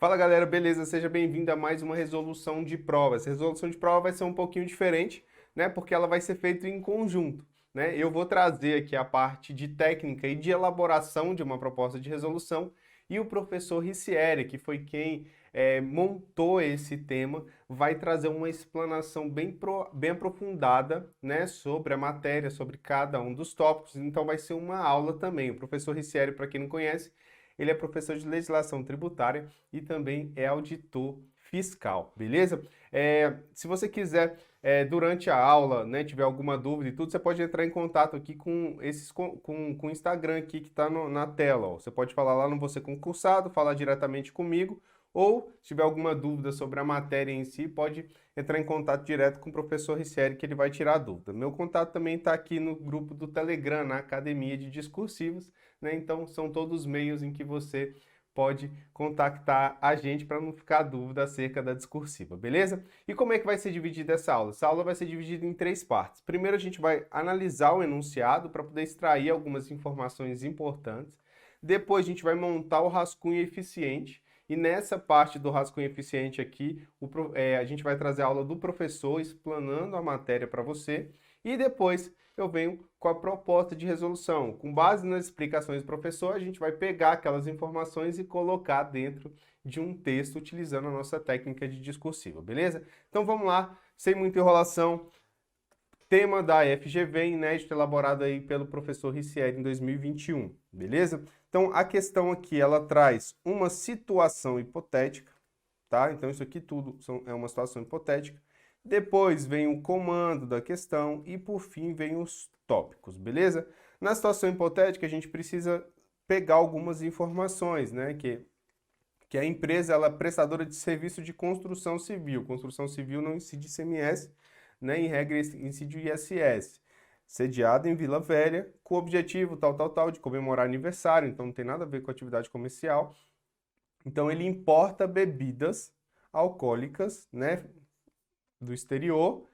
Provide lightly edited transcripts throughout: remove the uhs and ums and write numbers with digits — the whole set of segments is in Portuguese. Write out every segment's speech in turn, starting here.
Fala galera, beleza? Seja bem-vindo a mais uma resolução de prova. Essa resolução de prova vai ser um pouquinho diferente, né? Porque ela vai ser feita em conjunto, né? Eu vou trazer aqui a parte de técnica e de elaboração de uma proposta de resolução e o professor Ricieri, que foi quem montou esse tema, vai trazer uma explanação bem aprofundada, né? Sobre a matéria, sobre cada um dos tópicos. Então vai ser uma aula também. O professor Ricieri, para quem não conhece, ele é professor de legislação tributária e também é auditor fiscal, beleza? Se você quiser, durante a aula, né, tiver alguma dúvida e tudo, você pode entrar em contato aqui com o Instagram aqui que está na tela. Ó. Você pode falar lá no Você Concursado, falar diretamente comigo, ou se tiver alguma dúvida sobre a matéria em si, pode entrar em contato direto com o professor Ricieri, que ele vai tirar a dúvida. Meu contato também está aqui no grupo do Telegram, na Academia de Discursivos, né? Então, são todos os meios em que você pode contactar a gente para não ficar dúvida acerca da discursiva, beleza? E como é que vai ser dividida essa aula? Essa aula vai ser dividida em 3 partes. Primeiro, a gente vai analisar o enunciado para poder extrair algumas informações importantes. Depois, a gente vai montar o rascunho eficiente. E nessa parte do rascunho eficiente aqui, a gente vai trazer a aula do professor explanando a matéria para você. E depois eu venho com a proposta de resolução. Com base nas explicações do professor, a gente vai pegar aquelas informações e colocar dentro de um texto utilizando a nossa técnica de discursiva, beleza? Então vamos lá, sem muita enrolação. Tema da FGV, inédito, elaborado aí pelo professor Ricieri em 2021, beleza? Então a questão aqui, ela traz uma situação hipotética, tá? Então isso aqui tudo é uma situação hipotética. Depois vem o comando da questão e por fim vem os tópicos, beleza? Na situação hipotética a gente precisa pegar algumas informações, né? Que a empresa ela é prestadora de serviço de construção civil. Construção civil não incide ICMS, né? Em regra incide o ISS. Sediada em Vila Velha, com o objetivo tal, de comemorar aniversário, então não tem nada a ver com atividade comercial. Então ele importa bebidas alcoólicas, né, do exterior,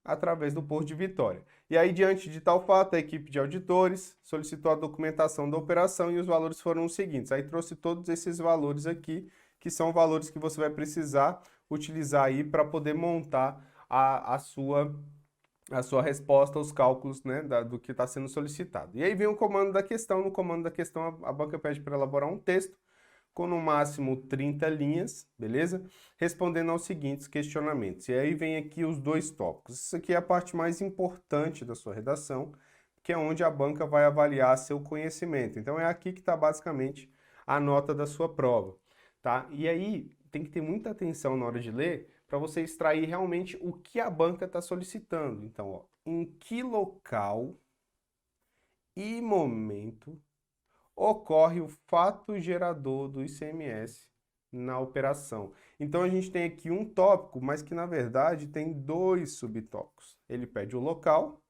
através do Porto de Vitória. E aí, diante de tal fato, a equipe de auditores solicitou a documentação da operação e os valores foram os seguintes. Aí trouxe todos esses valores aqui, que são valores que você vai precisar utilizar aí para poder montar a sua resposta aos cálculos, né, do que está sendo solicitado. E aí vem o comando da questão. No comando da questão, a banca pede para elaborar um texto com no máximo 30 linhas, beleza? Respondendo aos seguintes questionamentos. E aí vem aqui os 2 tópicos. Isso aqui é a parte mais importante da sua redação, que é onde a banca vai avaliar seu conhecimento. Então é aqui que está basicamente a nota da sua prova, tá? E aí tem que ter muita atenção na hora de ler para você extrair realmente o que a banca está solicitando. Então, ó, em que local e momento ocorre o fato gerador do ICMS na operação. Então a gente tem aqui um tópico, mas que na verdade tem 2 subtópicos. Ele pede o local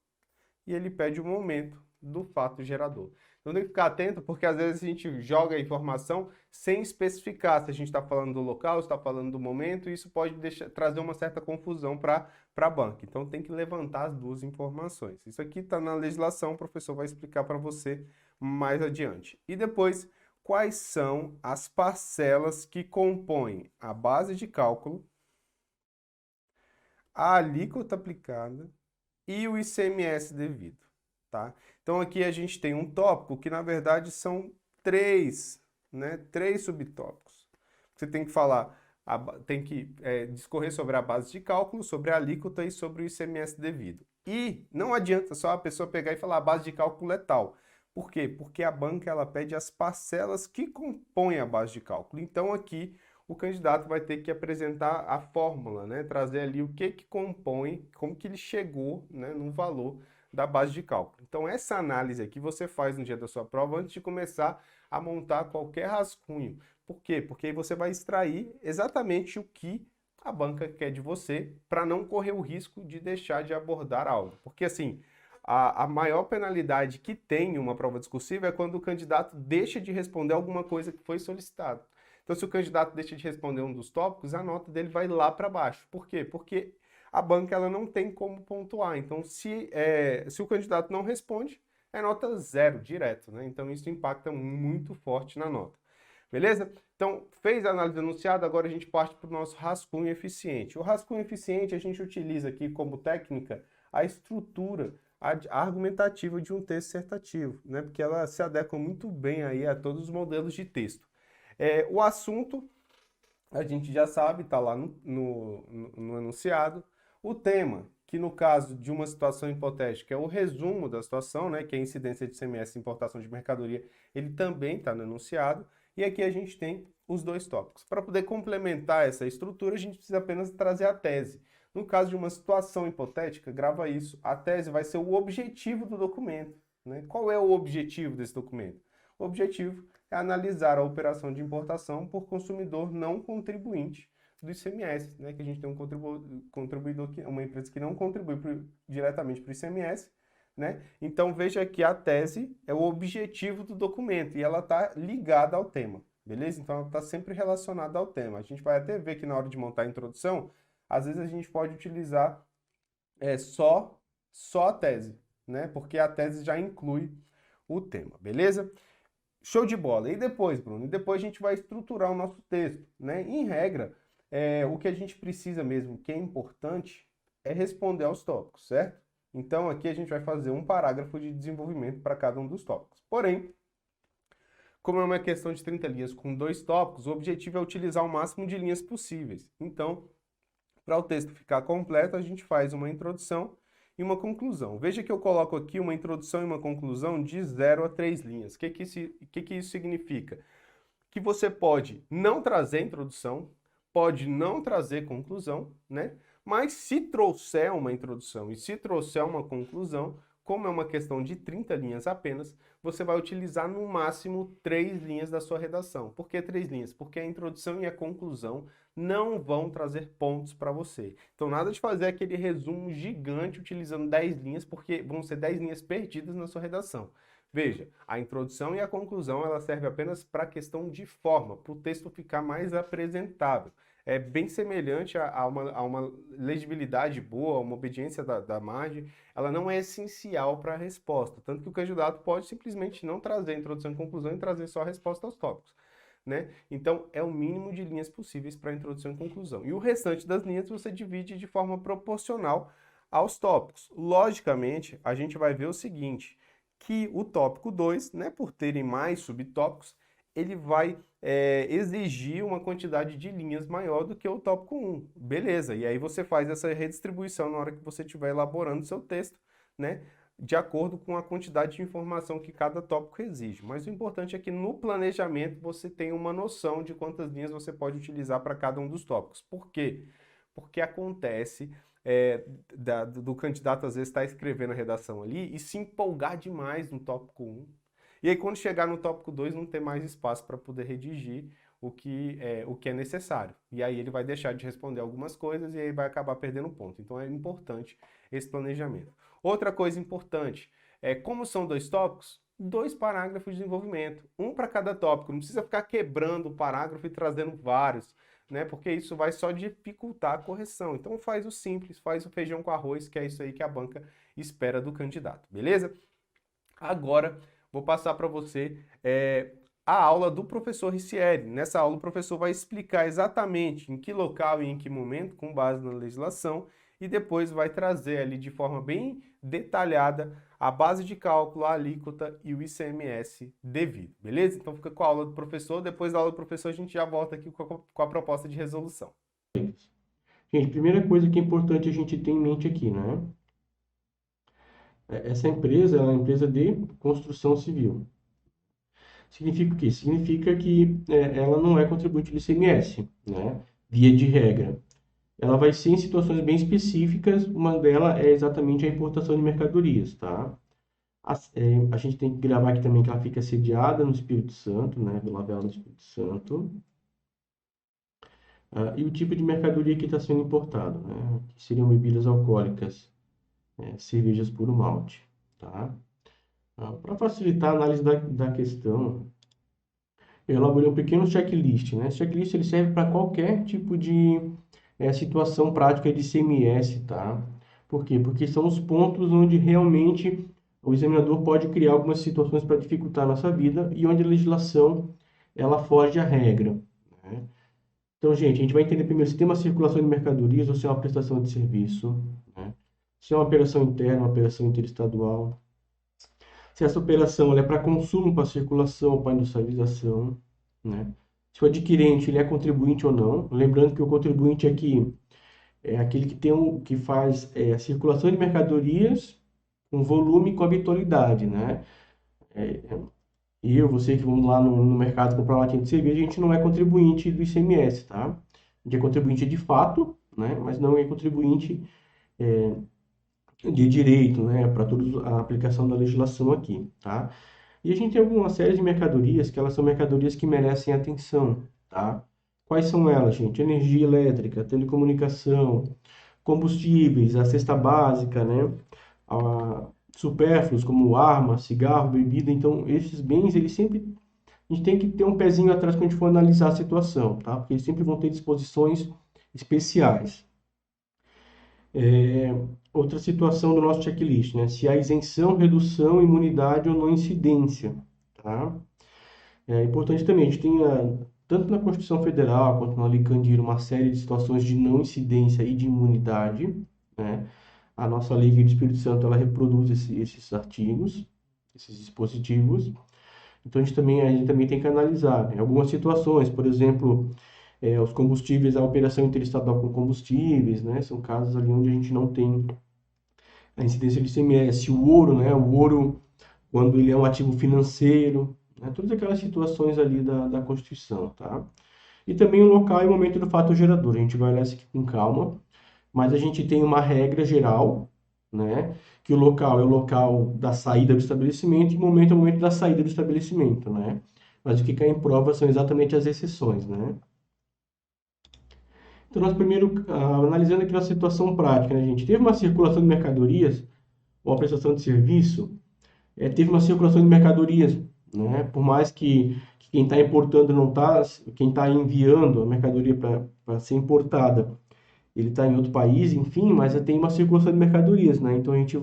e ele pede o momento do fato gerador. Então tem que ficar atento, porque às vezes a gente joga a informação sem especificar se a gente está falando do local, se está falando do momento, e isso pode trazer uma certa confusão para a banca. Então tem que levantar as 2 informações. Isso aqui está na legislação, o professor vai explicar para você mais adiante. E depois, quais são as parcelas que compõem a base de cálculo, a alíquota aplicada e o ICMS devido, tá? Então aqui a gente tem um tópico que na verdade são 3, né? 3 subtópicos. Você tem que falar, tem que discorrer sobre a base de cálculo, sobre a alíquota e sobre o ICMS devido. E não adianta só a pessoa pegar e falar a base de cálculo é tal. Por quê? Porque a banca ela pede as parcelas que compõem a base de cálculo. Então aqui o candidato vai ter que apresentar a fórmula, né? Trazer ali o que compõe, como que ele chegou, né, no valor da base de cálculo. Então essa análise aqui você faz no dia da sua prova antes de começar a montar qualquer rascunho. Por quê? Porque aí você vai extrair exatamente o que a banca quer de você para não correr o risco de deixar de abordar algo. Porque assim, a maior penalidade que tem em uma prova discursiva é quando o candidato deixa de responder alguma coisa que foi solicitada. Então, se o candidato deixa de responder um dos tópicos, a nota dele vai lá para baixo. Por quê? Porque a banca ela não tem como pontuar. Então, se o candidato não responde, é nota 0 direto, né? Então, isso impacta muito forte na nota. beleza? Então, fez a análise enunciada, agora a gente parte para o nosso rascunho eficiente. O rascunho eficiente a gente utiliza aqui como técnica a estrutura argumentativa de um texto dissertativo, né? Porque ela se adequa muito bem aí a todos os modelos de texto. O assunto, a gente já sabe, está lá no enunciado. O tema, que no caso de uma situação hipotética é o resumo da situação, né? Que é a incidência de ICMS e importação de mercadoria, ele também está no enunciado. E aqui a gente tem os dois tópicos. Para poder complementar essa estrutura, a gente precisa apenas trazer a tese. No caso de uma situação hipotética, grava isso. A tese vai ser o objetivo do documento, né? Qual é o objetivo desse documento? O objetivo é analisar a operação de importação por consumidor não contribuinte do ICMS, né? Que a gente tem um contribuidor, uma empresa que não contribui diretamente para o ICMS, né? Então veja que a tese é o objetivo do documento e ela está ligada ao tema, beleza? Então ela está sempre relacionada ao tema. A gente vai até ver que na hora de montar a introdução, às vezes a gente pode utilizar só a tese, né? Porque a tese já inclui o tema, beleza? Show de bola. E depois, Bruno? E depois a gente vai estruturar o nosso texto, né? Em regra, o que a gente precisa mesmo, que é importante, é responder aos tópicos, certo? Então aqui a gente vai fazer um parágrafo de desenvolvimento para cada um dos tópicos. Porém, como é uma questão de 30 linhas com 2 tópicos, o objetivo é utilizar o máximo de linhas possíveis. Então, para o texto ficar completo, a gente faz uma introdução e uma conclusão. Veja que eu coloco aqui uma introdução e uma conclusão de 0 a 3 linhas. O que isso significa? Que você pode não trazer introdução, pode não trazer conclusão, né? Mas se trouxer uma introdução e se trouxer uma conclusão, como é uma questão de 30 linhas apenas, você vai utilizar no máximo 3 linhas da sua redação. Por que 3 linhas? Porque a introdução e a conclusão não vão trazer pontos para você. Então nada de fazer aquele resumo gigante utilizando 10 linhas, porque vão ser 10 linhas perdidas na sua redação. Veja, a introdução e a conclusão ela serve apenas para a questão de forma, para o texto ficar mais apresentável. É bem semelhante a uma legibilidade boa, uma obediência da margem, ela não é essencial para a resposta. Tanto que o candidato pode simplesmente não trazer a introdução e conclusão e trazer só a resposta aos tópicos, né? Então, é o mínimo de linhas possíveis para introdução e conclusão. E o restante das linhas você divide de forma proporcional aos tópicos. Logicamente, a gente vai ver o seguinte, que o tópico 2, né, por terem mais subtópicos, ele vai exigir uma quantidade de linhas maior do que o tópico 1. Beleza, e aí você faz essa redistribuição na hora que você estiver elaborando o seu texto, né, de acordo com a quantidade de informação que cada tópico exige. Mas o importante é que no planejamento você tenha uma noção de quantas linhas você pode utilizar para cada um dos tópicos. Por quê? Porque acontece do candidato às vezes estar escrevendo a redação ali e se empolgar demais no tópico 1. E aí quando chegar no tópico 2 não ter mais espaço para poder redigir o que é necessário. E aí ele vai deixar de responder algumas coisas e aí vai acabar perdendo ponto. Então é importante esse planejamento. Outra coisa importante, como são 2 tópicos, 2 parágrafos de desenvolvimento, um para cada tópico, não precisa ficar quebrando o parágrafo e trazendo vários, né? Porque isso vai só dificultar a correção. Então faz o simples, faz o feijão com arroz, que é isso aí que a banca espera do candidato, beleza? Agora vou passar para você a aula do professor Ricieri. Nessa aula o professor vai explicar exatamente em que local e em que momento, com base na legislação, e depois vai trazer ali de forma bem detalhada a base de cálculo, a alíquota e o ICMS devido, beleza? Então fica com a aula do professor, depois da aula do professor a gente já volta aqui com a proposta de resolução. Gente, primeira coisa que é importante a gente ter em mente aqui, né? Essa empresa é uma empresa de construção civil. Significa o quê? Significa que ela não é contribuinte do ICMS, né? Via de regra. Ela vai ser em situações bem específicas, uma delas é exatamente a importação de mercadorias, tá? A gente tem que gravar aqui também que ela fica sediada no Espírito Santo, né? Vila Bela no Espírito Santo. E o tipo de mercadoria que está sendo importado, né? Que seriam bebidas alcoólicas, cervejas puro malte, tá? Para facilitar a análise da questão, eu elaborei um pequeno checklist, né? Esse checklist ele serve para qualquer tipo de situação prática de ICMS, tá? Por quê? Porque são os pontos onde realmente o examinador pode criar algumas situações para dificultar a nossa vida e onde a legislação ela foge à regra, né? Então, gente, a gente vai entender primeiro se tem uma circulação de mercadorias ou se é uma prestação de serviço, né? Se é uma operação interna, uma operação interestadual. Se essa operação ela é para consumo, para circulação ou para industrialização, né? Se o adquirente ele é contribuinte ou não. Lembrando que o contribuinte aqui é aquele que tem que faz a circulação de mercadorias com volume e com habitualidade, né? Você que vamos lá no mercado comprar uma latinha de cerveja, a gente não é contribuinte do ICMS, tá? A gente é contribuinte de fato, né? Mas não é contribuinte de direito, né? Para toda a aplicação da legislação aqui, tá? E a gente tem alguma série de mercadorias que elas são mercadorias que merecem atenção, tá? Quais são elas, gente? Energia elétrica, telecomunicação, combustíveis, a cesta básica, né? Supérfluos como arma, cigarro, bebida. Então, esses bens, eles sempre a gente tem que ter um pezinho atrás quando a gente for analisar a situação, tá? Porque eles sempre vão ter disposições especiais. Outra situação do nosso checklist, né? Se há isenção, redução, imunidade ou não incidência, tá? É importante também, a gente tem, tanto na Constituição Federal quanto na Lei Candir, uma série de situações de não incidência e de imunidade, né? A nossa Lei do Espírito Santo, ela reproduz esses artigos, esses dispositivos. Então, a gente também tem que analisar, né? Algumas situações, por exemplo, os combustíveis, a operação interestadual com combustíveis, né? São casos ali onde a gente não tem a incidência do ICMS. O ouro, né? O ouro, quando ele é um ativo financeiro, né? Todas aquelas situações ali da Constituição, tá? E também o local e o momento do fato gerador. A gente vai olhar isso aqui com calma, mas a gente tem uma regra geral, né? Que o local é o local da saída do estabelecimento e o momento é o momento da saída do estabelecimento, né? Mas o que cai em prova são exatamente as exceções, né? Então, nós primeiro, analisando aqui a situação prática, né, gente? Teve uma circulação de mercadorias, uma prestação de serviço, teve uma circulação de mercadorias, né? Por mais que quem está importando não está, quem está enviando a mercadoria para ser importada, ele está em outro país, enfim, mas tem uma circulação de mercadorias, né? Então a gente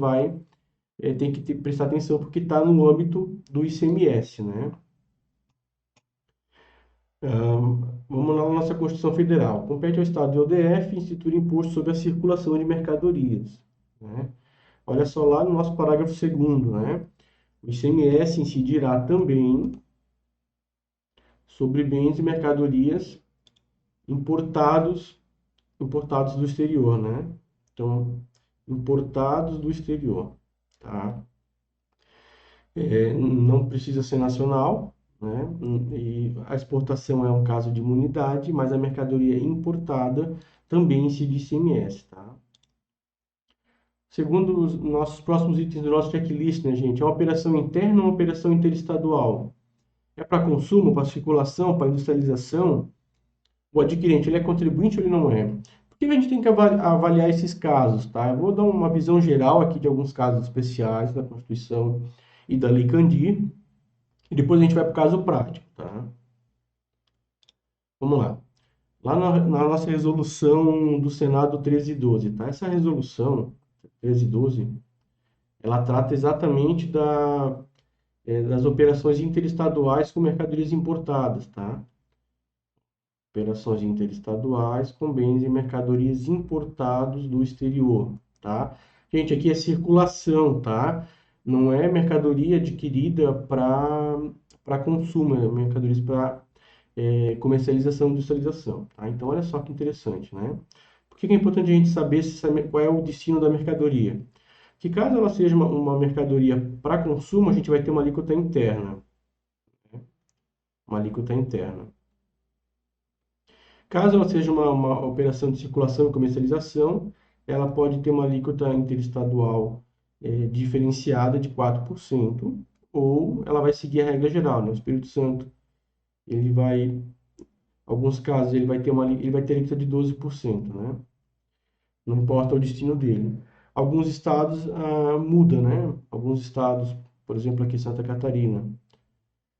tem que prestar atenção porque está no âmbito do ICMS, né? Vamos lá na nossa Constituição Federal. Compete ao Estado e ao DF instituir imposto sobre a circulação de mercadorias, né? Olha só lá no nosso parágrafo 2º, né? O ICMS incidirá também sobre bens e mercadorias importados, importados do exterior, né? Então, importados do exterior, tá? Não precisa ser nacional, né? E a exportação é um caso de imunidade, mas a mercadoria importada também incide ICMS, tá? Segundo os nossos próximos itens do nosso checklist, né, gente? É uma operação interna ou uma operação interestadual? É para consumo, para circulação, para industrialização? O adquirente, ele é contribuinte ou ele não é? Por que a gente tem que avaliar esses casos, tá? Eu vou dar uma visão geral aqui de alguns casos especiais da Constituição e da Lei Candir, e depois a gente vai para o caso prático, tá? Vamos lá. Lá na nossa resolução do Senado 1312, tá? Essa resolução 1312, ela trata exatamente das operações interestaduais com mercadorias importadas, tá? Operações interestaduais com bens e mercadorias importados do exterior, tá? Gente, aqui é circulação, tá? Não é mercadoria adquirida para consumo, é mercadorias para comercialização e industrialização, tá? Então, olha só que interessante, né? Por que é importante a gente saber qual é o destino da mercadoria? Que caso ela seja uma mercadoria para consumo, a gente vai ter uma alíquota interna, né? Uma alíquota interna. Caso ela seja uma operação de circulação e comercialização, ela pode ter uma alíquota interestadual diferenciada de 4%, ou ela vai seguir a regra geral, né? O Espírito Santo, ele vai, alguns casos, ele vai ter alíquota de 12%, né? Não importa o destino dele. Alguns estados muda, né? Alguns estados, por exemplo, aqui em Santa Catarina,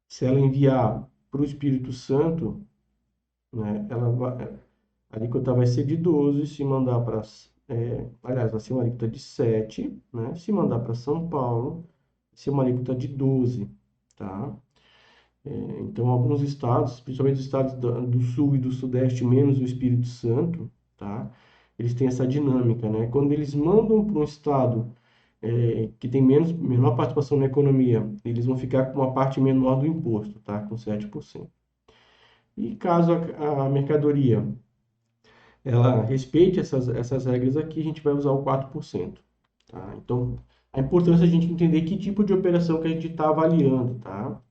se ela enviar para o Espírito Santo, né, a alíquota vai ser de 12, se mandar para. Aliás, vai ser uma alíquota de 7, né? Se mandar para São Paulo, vai ser uma alíquota de 12, tá? Então, alguns estados, principalmente os estados do Sul e do Sudeste, menos o Espírito Santo, tá? Eles têm essa dinâmica, né? Quando eles mandam para um estado que tem menor participação na economia, eles vão ficar com uma parte menor do imposto, tá? Com 7%. E caso a mercadoria ela respeite essas regras aqui, a gente vai usar o 4%, tá? Então, a importância é a gente entender que tipo de operação que a gente está avaliando, tá?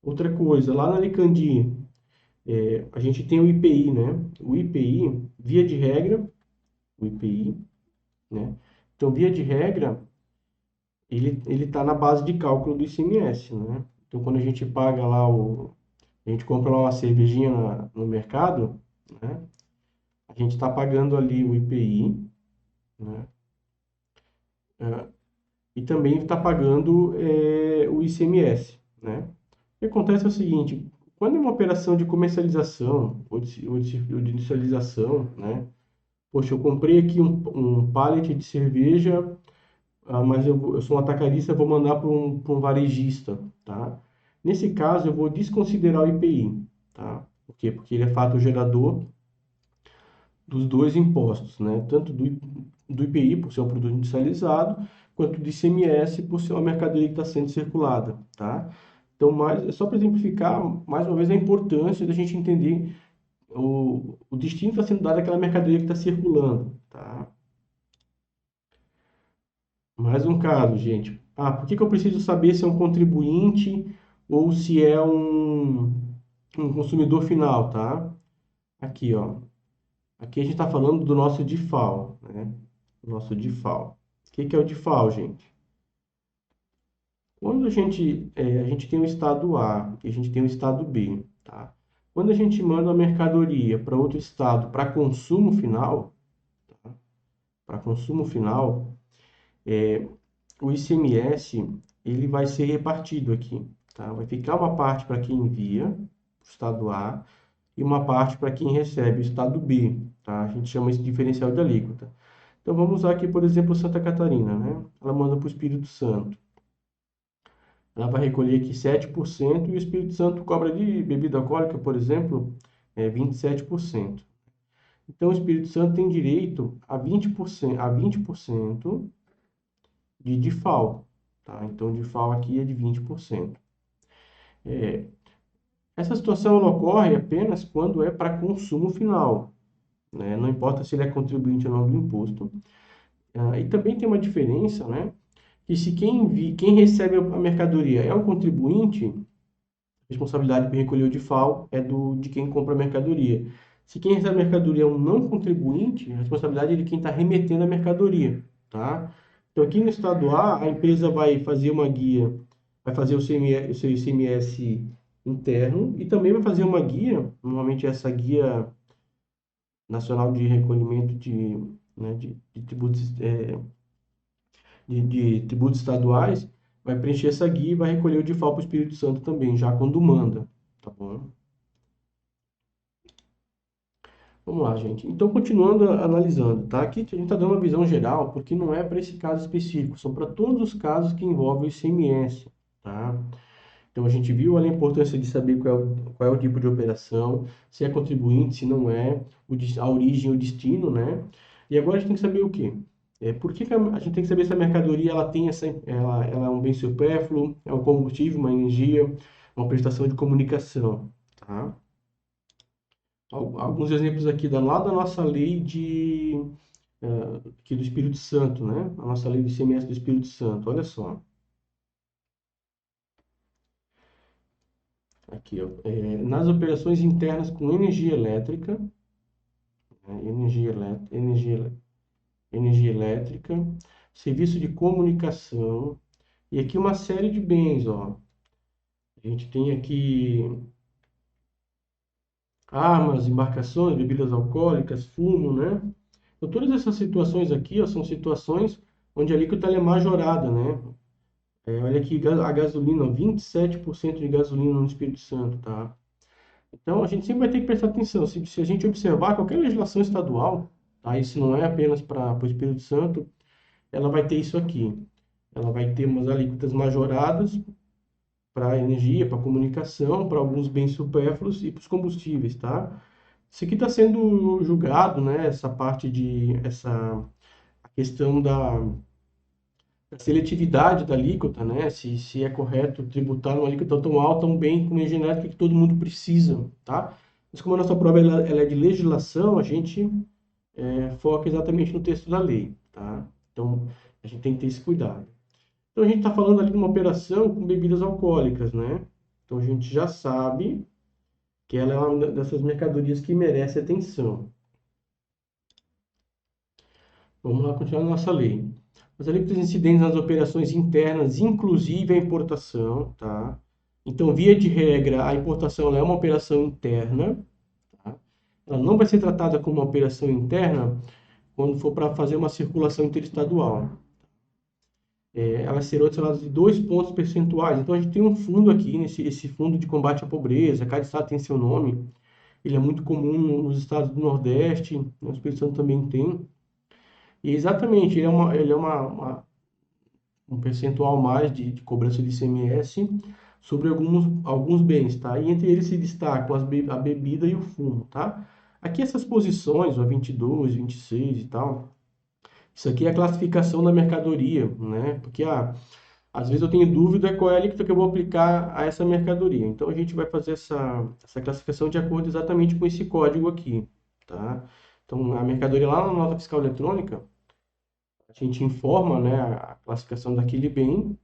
Outra coisa, lá na Licandi, a gente tem o IPI, né? O IPI, via de regra, o IPI, né? Então, via de regra, ele está na base de cálculo do ICMS, né? Então, quando a gente paga lá a gente compra lá uma cervejinha no mercado, né? A gente está pagando ali o IPI, né? É, e também está pagando o ICMS, né? O que acontece é o seguinte, quando é uma operação de comercialização ou de industrialização, né? Poxa, eu comprei aqui um pallet de cerveja, mas eu sou um atacarista, vou mandar para um varejista, tá? Nesse caso, eu vou desconsiderar o IPI, tá? Por quê? Porque ele é fato gerador dos dois impostos, né? Tanto do IPI, por ser um produto industrializado, quanto do ICMS, por ser uma mercadoria que está sendo circulada, tá? Então, é só para exemplificar, mais uma vez, a importância da gente entender o destino que está sendo dado àquela mercadoria que está circulando, tá? Mais um caso, gente. Por que que eu preciso saber se é um contribuinte ou se é um consumidor final, tá? Aqui, ó. Aqui a gente está falando do nosso DIFAL, né? O nosso DIFAL. O que que é o DIFAL, gente? Quando a gente tem o estado A e a gente tem o estado B, tá? Quando a gente manda uma mercadoria para outro estado para consumo final, tá? Para consumo final, o ICMS ele vai ser repartido aqui, tá? Vai ficar uma parte para quem envia, o estado A, e uma parte para quem recebe, o estado B, tá? A gente chama esse diferencial de alíquota. Então vamos usar aqui, por exemplo, Santa Catarina, né? Ela manda para o Espírito Santo. Ela vai recolher aqui 7% e o Espírito Santo cobra de bebida alcoólica, por exemplo, 27%. Então o Espírito Santo tem direito a 20% de DIFAL, tá? Então o DIFAL aqui é de 20%. Essa situação ela ocorre apenas quando é para consumo final, né? Não importa se ele é contribuinte ou não do imposto. E também tem uma diferença, né? Que se quem recebe a mercadoria é um contribuinte, a responsabilidade por recolher o DIFAL é de quem compra a mercadoria. Se quem recebe a mercadoria é um não contribuinte, a responsabilidade é de quem está remetendo a mercadoria, tá? Então, aqui no estado A, a empresa vai fazer uma guia, vai fazer o seu ICMS interno e também vai fazer uma guia, normalmente essa guia nacional de recolhimento né, de tributos, de tributos estaduais, vai preencher essa guia e vai recolher o DIFAL para o Espírito Santo também, já quando manda, tá bom? Vamos lá, gente. Então, continuando analisando, tá? Aqui a gente está dando uma visão geral, porque não é para esse caso específico, são para todos os casos que envolvem o ICMS, tá? Então, a gente viu ali a importância de saber qual é o tipo de operação, se é contribuinte, se não é, a origem, o destino, né? E agora a gente tem que saber o quê? Por que que a gente tem que saber se a mercadoria ela é um bem supérfluo, é um combustível, uma energia, uma prestação de comunicação, tá? Alguns exemplos aqui lá da nossa lei aqui do Espírito Santo, né? A nossa lei do ICMS do Espírito Santo, olha só. Aqui, ó, nas operações internas com energia elétrica, né? Energia elétrica, serviço de comunicação, e aqui uma série de bens, ó. A gente tem aqui armas, embarcações, bebidas alcoólicas, fumo, né? Então, todas essas situações aqui, ó, são situações onde a alíquota ela é majorada, né? Olha aqui, a gasolina, 27% de gasolina no Espírito Santo, tá? Então, a gente sempre vai ter que prestar atenção. Se a gente observar qualquer legislação estadual, tá? Isso não é apenas para o Espírito Santo, ela vai ter isso aqui. Ela vai ter umas alíquotas majoradas para energia, para comunicação, para alguns bens supérfluos e para os combustíveis, tá? Isso aqui está sendo julgado, né? A questão da seletividade da alíquota, né? Se é correto tributar uma alíquota tão alta um bem como energia elétrica que todo mundo precisa, tá? Mas como a nossa prova ela é de legislação, a gente foca exatamente no texto da lei, tá? Então, a gente tem que ter esse cuidado. Então, a gente está falando ali de uma operação com bebidas alcoólicas, né? Então, a gente já sabe que ela é uma dessas mercadorias que merece atenção. Vamos lá continuar a nossa lei. As alíquotas incidentes nas operações internas, inclusive a importação, tá? Então, via de regra, a importação ela é uma operação interna, tá? Ela não vai ser tratada como uma operação interna quando for para fazer uma circulação interestadual. Elas serão adicionadas de 2 pontos percentuais. Então, a gente tem um fundo aqui, esse fundo de combate à pobreza, cada estado tem seu nome, ele é muito comum nos estados do Nordeste, no Espírito Santo também tem. E exatamente, um percentual mais de cobrança de ICMS sobre alguns bens, tá? E entre eles se destacam a bebida e o fumo, tá? Aqui essas posições, o 22, 26 e tal, isso aqui é a classificação da mercadoria, né? Porque às vezes eu tenho dúvida qual é a alíquota que eu vou aplicar a essa mercadoria. Então a gente vai fazer essa classificação de acordo exatamente com esse código aqui, tá? Então a mercadoria lá na nota fiscal eletrônica, a gente informa, né, a classificação daquele bem.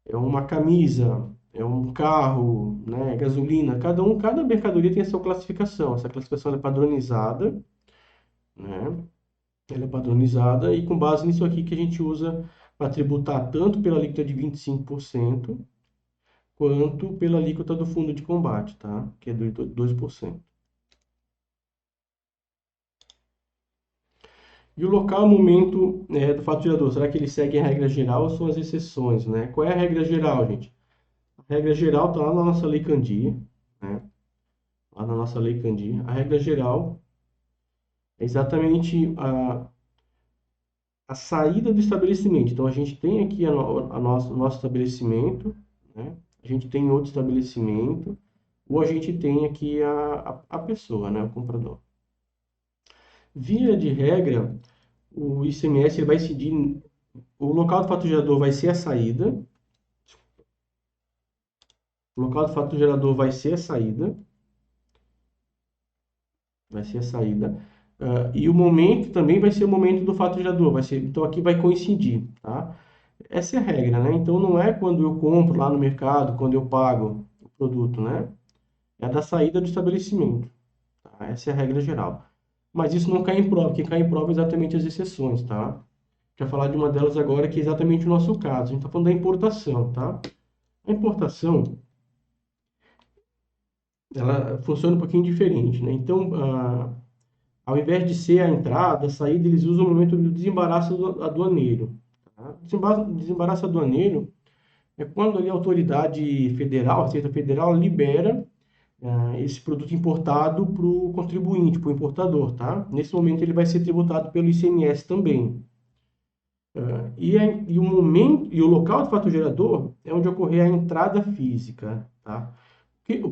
É uma camisa, é um carro, né, gasolina. Cada mercadoria tem a sua classificação. Essa classificação é padronizada, né? Ela é padronizada e com base nisso aqui que a gente usa para tributar tanto pela alíquota de 25% quanto pela alíquota do fundo de combate, tá? Que é de 2%. E o local, momento do fato gerador, será que ele segue a regra geral ou são as exceções, né? Qual é a regra geral, gente? A regra geral está lá na nossa Lei Candir, né? Lá na nossa Lei Candir. A regra geral é exatamente a saída do estabelecimento. Então, a gente tem aqui o nosso estabelecimento, né? A gente tem outro estabelecimento, ou a gente tem aqui a pessoa, né? O comprador. Via de regra, o ICMS ele vai incidir, o local do fato gerador vai ser a saída, o local do fato gerador vai ser a saída, e o momento também vai ser o momento do fato gerador, então aqui vai coincidir, tá? Essa é a regra, né? Então não é quando eu compro lá no mercado, quando eu pago o produto, né? É a da saída do estabelecimento, tá? Essa é a regra geral. Mas isso não cai em prova, quem cai em prova é exatamente as exceções, tá? Quero falar de uma delas agora, que é exatamente o nosso caso. A gente está falando da importação, tá? A importação, ela funciona um pouquinho diferente, né? Então, ao invés de ser a entrada, a saída, eles usam o momento do desembaraço aduaneiro. Tá? Desembaraço aduaneiro é quando ali a autoridade federal, a Receita Federal, libera esse produto importado para o contribuinte, para o importador, tá? Nesse momento ele vai ser tributado pelo ICMS também. E o momento e o local do fato gerador é onde ocorrer a entrada física, tá?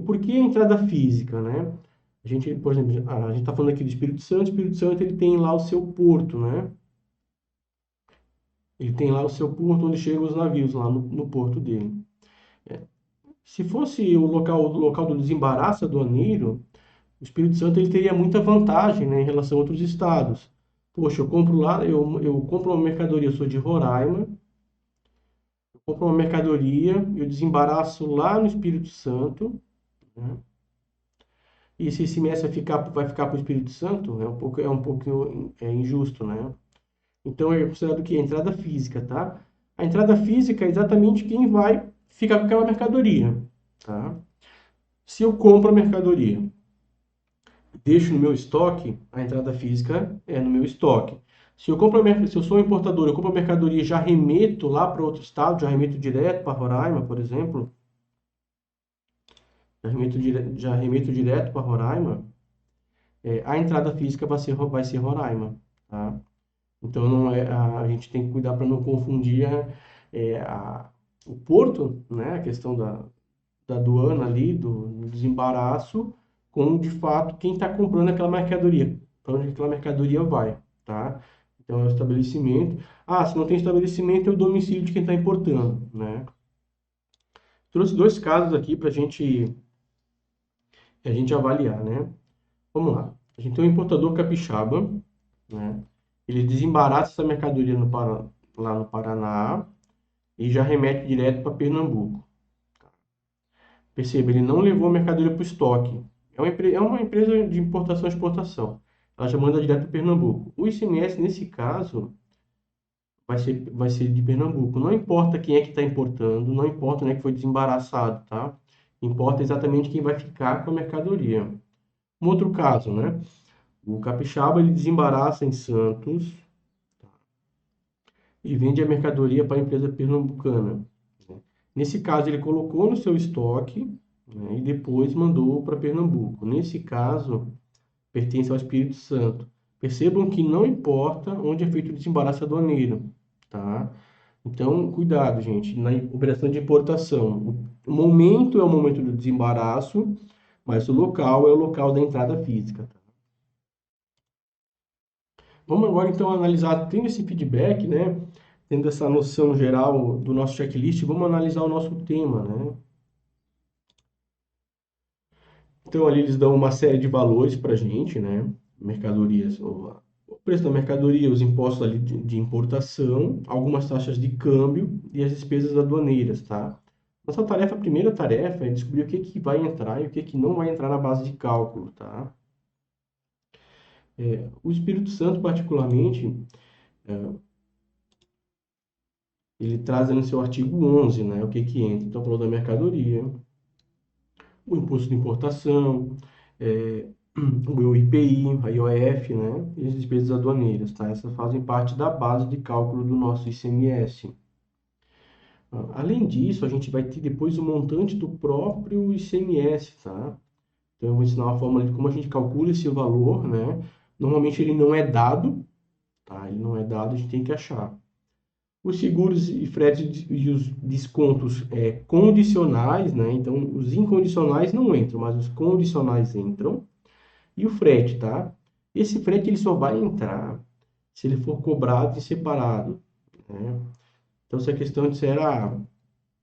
Por que a entrada física, né? A gente, por exemplo, a gente está falando aqui do Espírito Santo. O Espírito Santo ele tem lá o seu porto, né? Ele tem lá o seu porto onde chegam os navios lá no porto dele. Se fosse o local do desembaraço aduaneiro, o Espírito Santo ele teria muita vantagem, né, em relação a outros estados. Poxa, eu compro lá, eu compro uma mercadoria, eu sou de Roraima, eu compro uma mercadoria, eu desembaraço lá no Espírito Santo, né? E se esse ICMS vai ficar para o Espírito Santo, é um pouco injusto, né? Então é considerado que a entrada física, tá? A entrada física é exatamente quem vai ficar com aquela mercadoria, tá? Se eu compro a mercadoria, deixo no meu estoque, a entrada física é no meu estoque. Se eu sou um importador, eu compro a mercadoria e já remeto lá para outro estado, já remeto direto para Roraima, por exemplo, já remeto direto para Roraima, a entrada física vai ser Roraima, tá? Então não a gente tem que cuidar para não confundir o porto, né, a questão da aduana ali, do desembaraço, com, de fato, quem está comprando aquela mercadoria, para onde aquela mercadoria vai, tá? Então, é o estabelecimento. Ah, se não tem estabelecimento, é o domicílio de quem está importando, né? Trouxe dois casos aqui para a gente avaliar, né? Vamos lá. A gente tem um importador capixaba, né? Ele desembaraça essa mercadoria lá no Paraná e já remete direto para Pernambuco. Perceba, ele não levou a mercadoria para o estoque. É uma empresa de importação e exportação. Ela já manda direto para Pernambuco. O ICMS, nesse caso, vai ser de Pernambuco. Não importa quem é que está importando, não importa onde é que foi desembaraçado, tá? Importa exatamente quem vai ficar com a mercadoria. Um outro caso, né? O capixaba, ele desembaraça em Santos e vende a mercadoria para a empresa pernambucana. Nesse caso, ele colocou no seu estoque, né, e depois mandou para Pernambuco. Nesse caso, pertence ao Espírito Santo. Percebam que não importa onde é feito o desembaraço aduaneiro, tá? Então, cuidado, gente, na operação de importação. O momento é o momento do desembaraço, mas o local é o local da entrada física, tá? Vamos agora, então, analisar, tendo esse feedback, né? Tendo essa noção geral do nosso checklist, vamos analisar o nosso tema, né? Então, ali eles dão uma série de valores para a gente, né? Mercadorias, o preço da mercadoria, os impostos ali de importação, algumas taxas de câmbio e as despesas aduaneiras, tá? Nossa tarefa, a primeira tarefa é descobrir o que que vai entrar e o que que não vai entrar na base de cálculo, tá? O Espírito Santo, particularmente, ele traz ali no seu artigo 11, né? O que que entra. Então, falou da mercadoria, o imposto de importação, é, o IPI, a IOF, né, e as despesas aduaneiras, tá? Essas fazem parte da base de cálculo do nosso ICMS. Além disso, a gente vai ter depois o montante do próprio ICMS, tá? Então, eu vou ensinar uma forma de como a gente calcula esse valor, né? Normalmente ele não é dado, tá? Ele não é dado, a gente tem que achar. Os seguros e fretes e os descontos condicionais, né? Então, os incondicionais não entram, mas os condicionais entram. E o frete, tá? Esse frete ele só vai entrar se ele for cobrado e separado, né? Então, se a questão disser,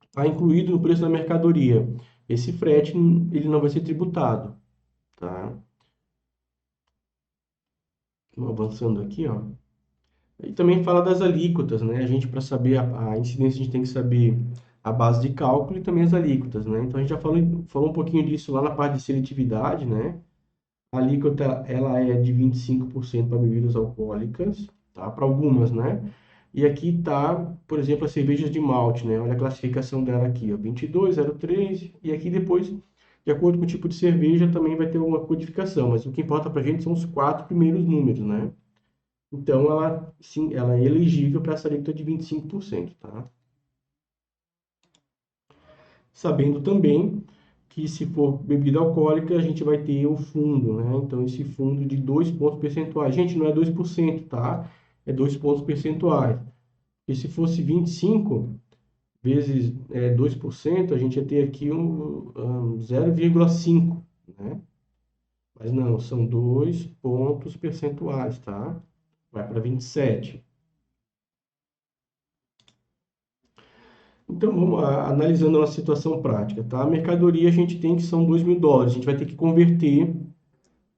está incluído no preço da mercadoria, esse frete ele não vai ser tributado, tá? Vamos avançando aqui, ó. E também fala das alíquotas, né? A gente, para saber a incidência, a gente tem que saber a base de cálculo e também as alíquotas, né? Então, a gente já falou um pouquinho disso lá na parte de seletividade, né? A alíquota, ela é de 25% para bebidas alcoólicas, tá? Para algumas, né? E aqui tá, por exemplo, as cervejas de malte, né? Olha a classificação dela aqui, ó, 22, 03, e aqui depois, de acordo com o tipo de cerveja, também vai ter uma codificação, mas o que importa para a gente são os quatro primeiros números, né? Então, ela, sim, ela é elegível para essa alíquota de 25%, tá? Sabendo também que se for bebida alcoólica, a gente vai ter o fundo, né? Então, esse fundo de 2 pontos percentuais. Gente, não é 2%, tá? É 2 pontos percentuais. E se fosse 25 vezes 2%, a gente ia ter aqui 0,5, né? Mas não, são 2 pontos percentuais, tá? Vai para 27. Então, vamos analisando a situação prática, tá? A mercadoria a gente tem que são US$ 2.000. A gente vai ter que converter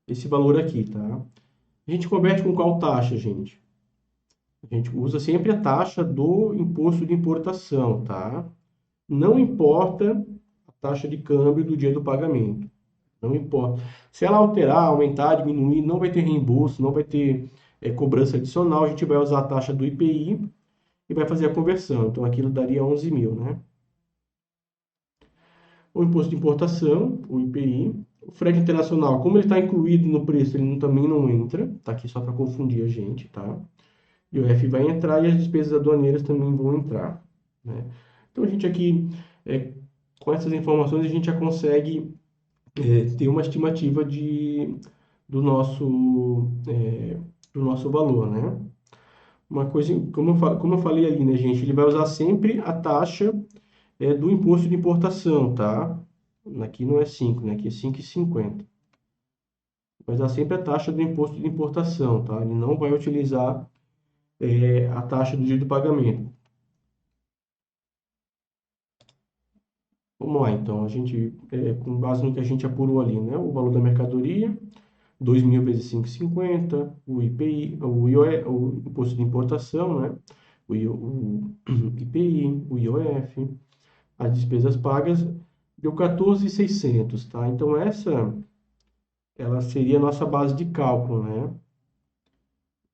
esse valor aqui, tá? A gente converte com qual taxa, gente? A gente usa sempre a taxa do imposto de importação, tá? Não importa a taxa de câmbio do dia do pagamento. Não importa. Se ela alterar, aumentar, diminuir, não vai ter reembolso, não vai ter cobrança adicional. A gente vai usar a taxa do IPI e vai fazer a conversão. Então, aquilo daria 11.000, né? O imposto de importação, o IPI. O frete internacional, como ele está incluído no preço, ele também não entra. Tá aqui só para confundir a gente, tá? E o F vai entrar e as despesas aduaneiras também vão entrar, né? Então, a gente aqui, com essas informações, a gente já consegue ter uma estimativa do nosso, do nosso valor, né? Uma coisa, como eu falei ali, né, gente? Ele vai usar sempre a taxa do imposto de importação, tá? Aqui não é 5, né? Aqui é 5,50. Mas dá sempre a taxa do imposto de importação, tá? Ele não vai utilizar a taxa do dia do pagamento. Vamos lá, então, a gente, com base no que a gente apurou ali, né? O valor da mercadoria, 2.000 vezes 5,50, o IPI, o imposto de importação, né? O IPI, o IOF, as despesas pagas, deu 14.600, tá? Então, ela seria a nossa base de cálculo, né?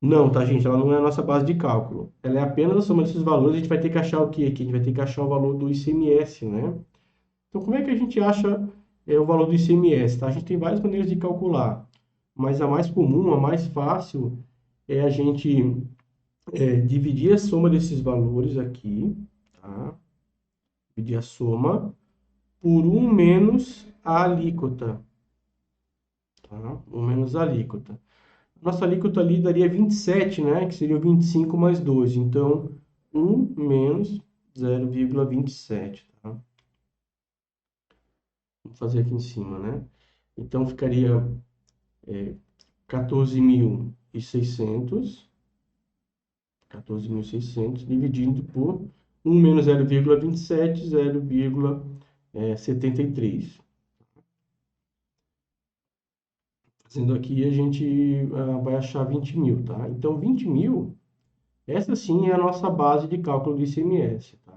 Não, tá, gente? Ela não é a nossa base de cálculo. Ela é apenas a soma desses valores. A gente vai ter que achar o quê aqui? A gente vai ter que achar o valor do ICMS, né? Então, como é que a gente acha o valor do ICMS, tá? A gente tem várias maneiras de calcular, mas a mais comum, a mais fácil, é a gente dividir a soma desses valores aqui, tá? Dividir a soma por 1 menos a alíquota, tá? 1 menos a alíquota. Nossa alíquota ali daria 27, né? Que seria o 25 mais 2. Então, 1 menos 0,27, tá? Vamos fazer aqui em cima, né? Então, ficaria 14.600, 14.600 dividido por 1 menos 0,27, 0,73. Fazendo aqui, a gente vai achar 20.000, tá? Então, 20.000, essa sim é a nossa base de cálculo do ICMS, tá?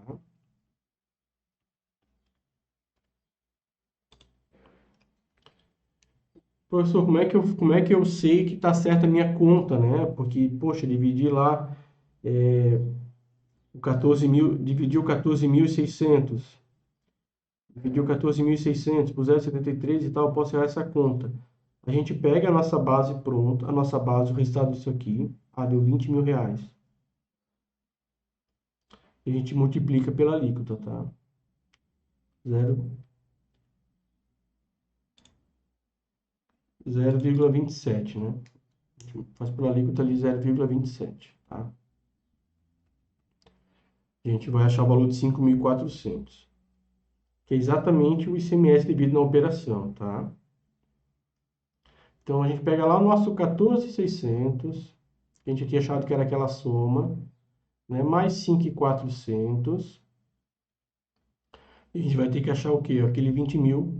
Professor, como é que eu sei que está certa a minha conta, né? Porque, poxa, dividi lá o 14.000, dividiu 14.600, dividiu 14.600 por 0,73 e tal, eu posso errar essa conta. A gente pega a nossa base pronta, a nossa base, o resultado disso aqui, deu 20 mil reais. E a gente multiplica pela alíquota, tá? 0,27, né? A gente faz pela alíquota ali 0,27, tá? A gente vai achar o valor de 5.400, que é exatamente o ICMS devido na operação, tá? Então, a gente pega lá o nosso 14.600, que a gente tinha achado que era aquela soma, né? Mais 5.400. E a gente vai ter que achar o quê? Aquele 20.000,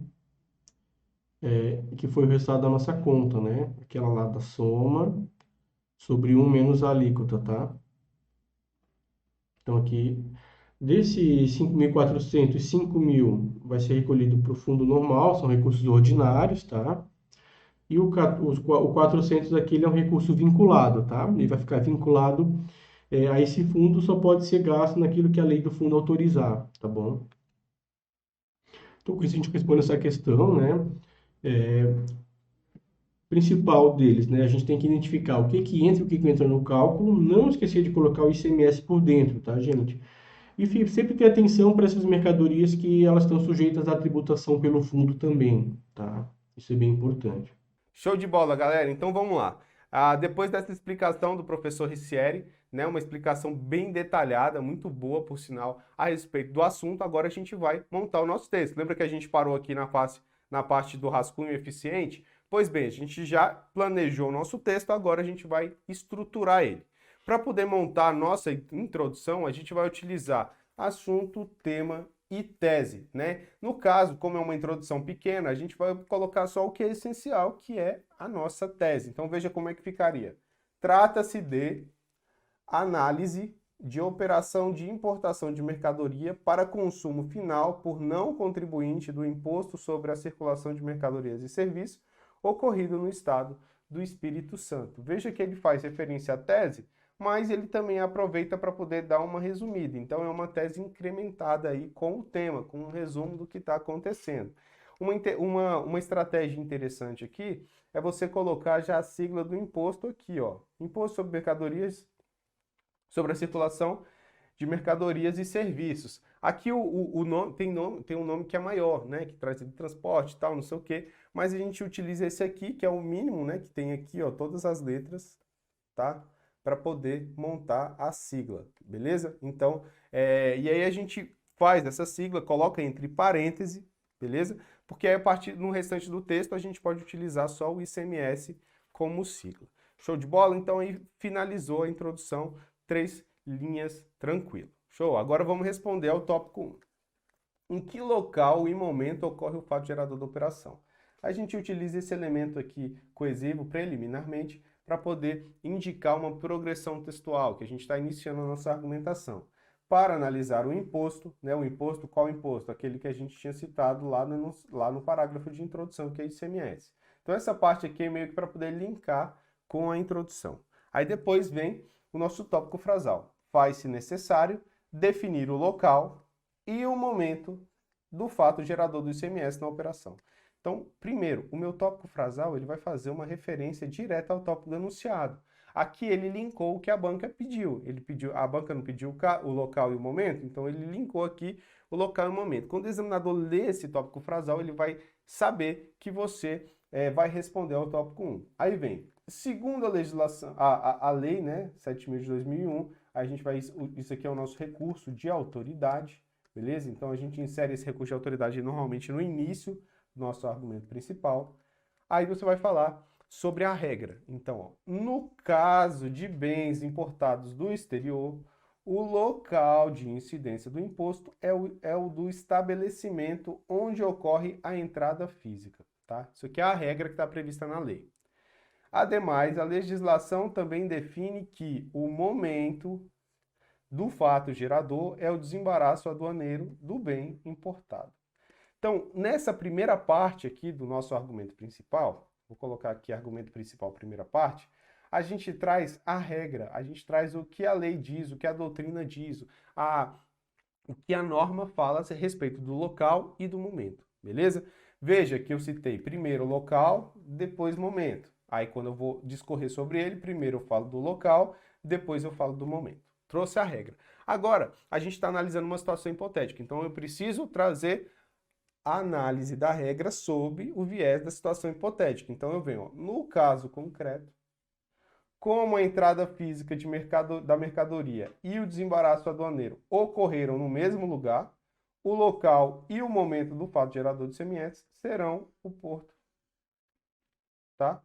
que foi o resultado da nossa conta, né? Aquela lá da soma sobre 1 menos a alíquota, tá? Então, aqui, desse 5.400, 5.000 vai ser recolhido para o fundo normal, são recursos ordinários, tá? E o 400 aqui ele é um recurso vinculado, tá? Ele vai ficar vinculado a esse fundo, só pode ser gasto naquilo que a lei do fundo autorizar, tá bom? Então, com isso a gente responde essa questão, né? É, principal deles, né? A gente tem que identificar o que que entra e o que que entra no cálculo, não esquecer de colocar o ICMS por dentro, tá, gente? E sempre ter atenção para essas mercadorias que elas estão sujeitas à tributação pelo fundo também, tá? Isso é bem importante. Show de bola, galera. Então vamos lá. Depois dessa explicação do professor Ricieri, né, uma explicação bem detalhada, muito boa, por sinal, a respeito do assunto, agora a gente vai montar o nosso texto. Lembra que a gente parou aqui na parte do rascunho eficiente? Pois bem, a gente já planejou o nosso texto, agora a gente vai estruturar ele. Para poder montar a nossa introdução, a gente vai utilizar assunto, tema e tese, né? No caso, como é uma introdução pequena, a gente vai colocar só o que é essencial, que é a nossa tese. Então veja como é que ficaria. Trata-se de análise de operação de importação de mercadoria para consumo final por não contribuinte do Imposto sobre a Circulação de Mercadorias e Serviços ocorrido no Estado do Espírito Santo. Veja que ele faz referência à tese, mas ele também aproveita para poder dar uma resumida. Então é uma tese incrementada aí com o tema, com um resumo do que está acontecendo. Uma estratégia interessante aqui é você colocar já a sigla do imposto aqui, ó. Imposto sobre Mercadorias, sobre a circulação de mercadorias e serviços. Aqui o nome, tem um nome que é maior, né? Que traz de transporte e tal, não sei o quê. Mas a gente utiliza esse aqui, que é o mínimo, né? Que tem aqui, ó, todas as letras, tá? Para poder montar a sigla, beleza? Então, e aí a gente faz essa sigla, coloca entre parênteses, beleza? Porque aí, a partir no restante do texto, a gente pode utilizar só o ICMS como sigla. Show de bola? Então aí finalizou a introdução, 3 linhas tranquilo. Show? Agora vamos responder ao tópico 1. Em que local e momento ocorre o fato gerador da operação? A gente utiliza esse elemento aqui coesivo preliminarmente para poder indicar uma progressão textual, que a gente está iniciando a nossa argumentação. Para analisar o imposto, né, o imposto, qual imposto? Aquele que a gente tinha citado lá no parágrafo de introdução, que é ICMS. Então essa parte aqui é meio que para poder linkar com a introdução. Aí depois vem o nosso tópico frasal. Faz-se necessário definir o local e o momento do fato gerador do ICMS na operação. Então, primeiro, o meu tópico frasal ele vai fazer uma referência direta ao tópico do enunciado. Aqui ele linkou o que a banca pediu. A banca não pediu o local e o momento, então ele linkou aqui o local e o momento. Quando o examinador lê esse tópico frasal, ele vai saber que você vai responder ao tópico 1. Aí vem, segundo a legislação, a lei, né, 7.000 de 2001, a gente vai, isso aqui é o nosso recurso de autoridade, beleza? Então a gente insere esse recurso de autoridade normalmente no início do nosso argumento principal. Aí você vai falar sobre a regra. Então, ó, no caso de bens importados do exterior, o local de incidência do imposto é o do estabelecimento onde ocorre a entrada física. Tá? Isso aqui é a regra que está prevista na lei. Ademais, a legislação também define que o momento do fato gerador é o desembaraço aduaneiro do bem importado. Então, nessa primeira parte aqui do nosso argumento principal, vou colocar aqui argumento principal, primeira parte, a gente traz a regra, a gente traz o que a lei diz, o que a doutrina diz, o que a norma fala a respeito do local e do momento, beleza? Veja que eu citei primeiro local, depois momento. Aí quando eu vou discorrer sobre ele, primeiro eu falo do local, depois eu falo do momento. Trouxe a regra. Agora, a gente está analisando uma situação hipotética, então eu preciso trazer a análise da regra sob o viés da situação hipotética. Então eu venho, ó, no caso concreto, como a entrada física da mercadoria e o desembaraço aduaneiro ocorreram no mesmo lugar, o local e o momento do fato gerador de ICMS serão o porto, tá?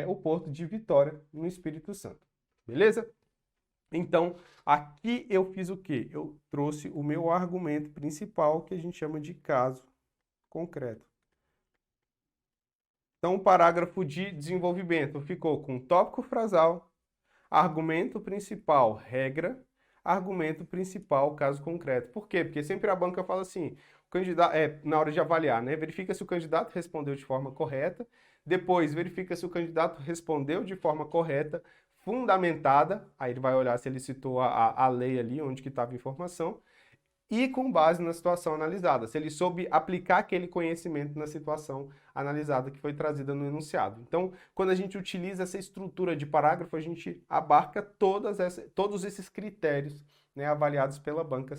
O porto de Vitória, no Espírito Santo. Beleza? Então, aqui eu fiz o quê? Eu trouxe o meu argumento principal, que a gente chama de caso concreto. Então, o parágrafo de desenvolvimento ficou com tópico frasal, argumento principal, regra, argumento principal, caso concreto. Por quê? Porque sempre a banca fala assim, o candidato, na hora de avaliar, né? Verifica se o candidato respondeu de forma correta, depois verifica se o candidato respondeu de forma correta, fundamentada, aí ele vai olhar se ele citou a lei ali, onde que estava a informação, e com base na situação analisada, se ele soube aplicar aquele conhecimento na situação analisada que foi trazida no enunciado. Então, quando a gente utiliza essa estrutura de parágrafo, a gente abarca todos esses critérios, né, avaliados pela banca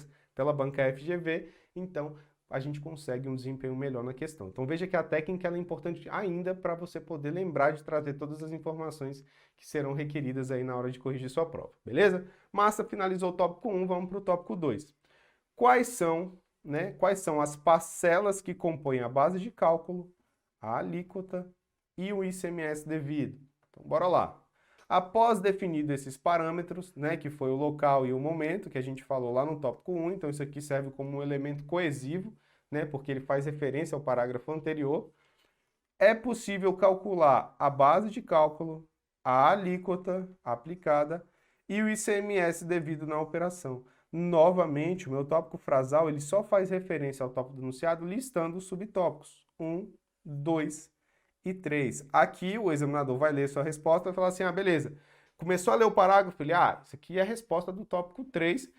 FGV, então a gente consegue um desempenho melhor na questão. Então veja que a técnica ela é importante ainda para você poder lembrar de trazer todas as informações que serão requeridas aí na hora de corrigir sua prova, beleza? Massa, finalizou o tópico 1, vamos para o tópico 2. Quais são as parcelas que compõem a base de cálculo, a alíquota e o ICMS devido? Então, bora lá. Após definido esses parâmetros, né, que foi o local e o momento, que a gente falou lá no tópico 1, então isso aqui serve como um elemento coesivo, né, porque ele faz referência ao parágrafo anterior, é possível calcular a base de cálculo, a alíquota aplicada e o ICMS devido na operação. Novamente, o meu tópico frasal ele só faz referência ao tópico do enunciado listando os subtópicos 1, 2 e 3. Aqui o examinador vai ler sua resposta e vai falar assim, beleza, começou a ler o parágrafo, ele, isso aqui é a resposta do tópico 3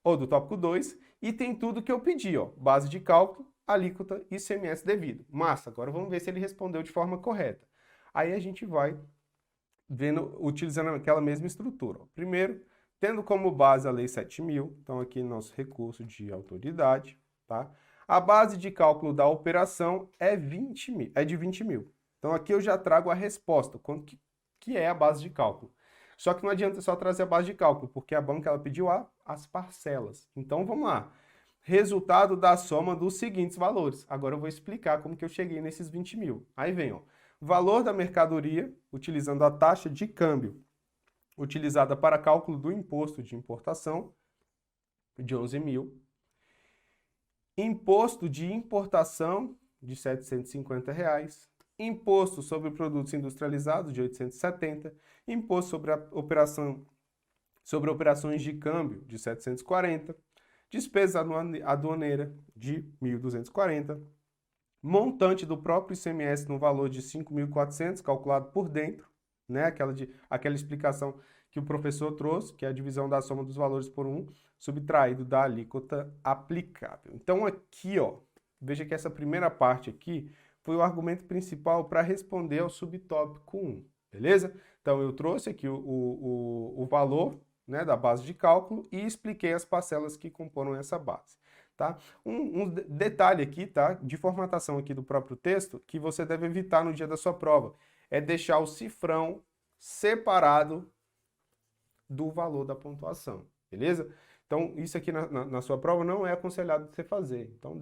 ou do tópico 2 e tem tudo que eu pedi, ó, base de cálculo, alíquota e ICMS devido. Massa, agora vamos ver se ele respondeu de forma correta. Aí a gente vai utilizando aquela mesma estrutura. Ó. Primeiro, tendo como base a lei 7.000, então aqui nosso recurso de autoridade, tá? A base de cálculo da operação é de 20 mil. Então aqui eu já trago a resposta, quanto que é a base de cálculo. Só que não adianta só trazer a base de cálculo, porque a banca ela pediu as parcelas. Então vamos lá. resultado da soma dos seguintes valores. Agora eu vou explicar como que eu cheguei nesses 20 mil. Aí vem, ó, valor da mercadoria, utilizando a taxa de câmbio utilizada para cálculo do imposto de importação, de 11 mil. Imposto de importação, de R$ 750. Imposto sobre produtos industrializados, de 870. Imposto sobre operações de câmbio, de 740. Despesa aduaneira, de 1.240. Montante do próprio ICMS no valor de 5.400, calculado por dentro, né? Aquela explicação que o professor trouxe, que é a divisão da soma dos valores por 1, subtraído da alíquota aplicável. Então aqui, ó, veja que essa primeira parte aqui foi o argumento principal para responder ao subtópico 1, beleza? Então eu trouxe aqui o valor, né, da base de cálculo e expliquei as parcelas que comporam essa base. Tá? Um detalhe aqui, tá, de formatação aqui do próprio texto, que você deve evitar no dia da sua prova, é deixar o cifrão separado do valor da pontuação, beleza? Então, isso aqui na sua prova não é aconselhado você fazer. Então,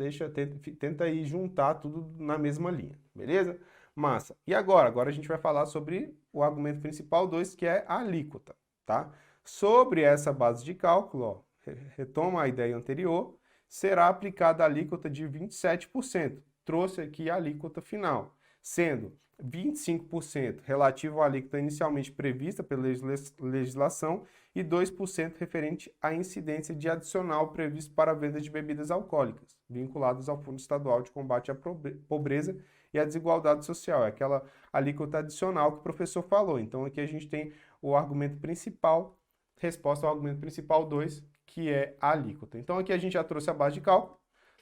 tenta aí juntar tudo na mesma linha, beleza? Massa. E agora? Agora a gente vai falar sobre o argumento principal 2, que é a alíquota, tá? Sobre essa base de cálculo, ó, retoma a ideia anterior, será aplicada a alíquota de 27%. Trouxe aqui a alíquota final, sendo 25% relativo à alíquota inicialmente prevista pela legislação e 2% referente à incidência de adicional previsto para a venda de bebidas alcoólicas, vinculados ao Fundo Estadual de Combate à Pobreza e à Desigualdade Social. É aquela alíquota adicional que o professor falou. Então aqui a gente tem o argumento principal, resposta ao argumento principal 2, que é a alíquota. Então aqui a gente já trouxe a base de cálculo,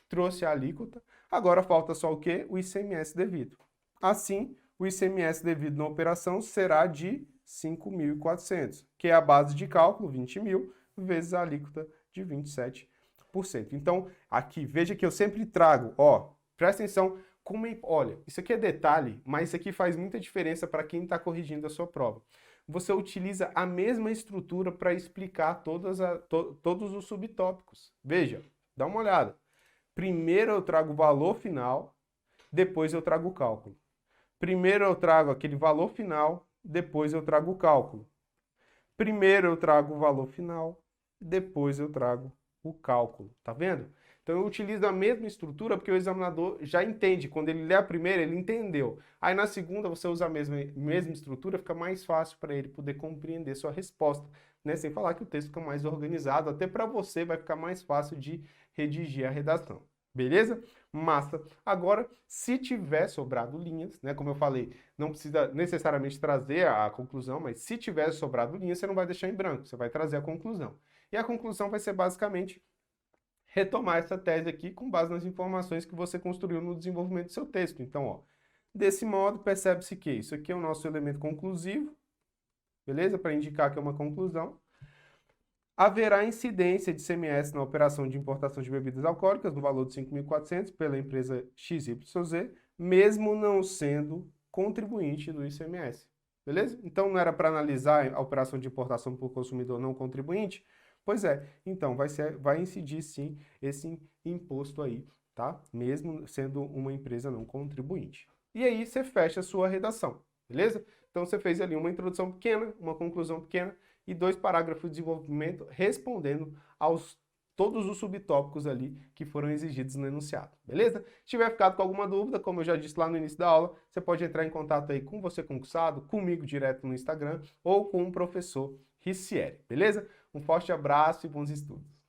trouxe a alíquota, agora falta só o quê? O ICMS devido. Assim, o ICMS devido na operação será de 5.400, que é a base de cálculo, 20 mil, vezes a alíquota de 27%. Então, aqui, veja que eu sempre trago, ó, presta atenção, olha, isso aqui é detalhe, mas isso aqui faz muita diferença para quem está corrigindo a sua prova. Você utiliza a mesma estrutura para explicar todos os subtópicos. Veja, dá uma olhada. Primeiro eu trago o valor final, depois eu trago o cálculo. Primeiro eu trago aquele valor final, depois eu trago o cálculo. Primeiro eu trago o valor final, depois eu trago o cálculo. Tá vendo? Então eu utilizo a mesma estrutura porque o examinador já entende. Quando ele lê a primeira, ele entendeu. Aí na segunda você usa a mesma estrutura, fica mais fácil para ele poder compreender sua resposta, né? Sem falar que o texto fica mais organizado, até para você vai ficar mais fácil de redigir a redação. Beleza? Massa. Agora, se tiver sobrado linhas, né? Como eu falei, não precisa necessariamente trazer a conclusão, mas se tiver sobrado linhas, você não vai deixar em branco, você vai trazer a conclusão. E a conclusão vai ser basicamente retomar essa tese aqui com base nas informações que você construiu no desenvolvimento do seu texto. Então, ó, desse modo, percebe-se que isso aqui é o nosso elemento conclusivo, beleza? Para indicar que é uma conclusão. Haverá incidência de ICMS na operação de importação de bebidas alcoólicas no valor de 5.400 pela empresa XYZ, mesmo não sendo contribuinte do ICMS. Beleza? Então não era para analisar a operação de importação por consumidor não contribuinte? Pois é, então vai incidir sim esse imposto aí, tá? Mesmo sendo uma empresa não contribuinte. E aí você fecha a sua redação, beleza? Então você fez ali uma introdução pequena, uma conclusão pequena, e 2 parágrafos de desenvolvimento respondendo aos todos os subtópicos ali que foram exigidos no enunciado, beleza? Se tiver ficado com alguma dúvida, como eu já disse lá no início da aula, você pode entrar em contato aí com você concursado, comigo direto no Instagram ou com o professor Ricieri, beleza? Um forte abraço e bons estudos!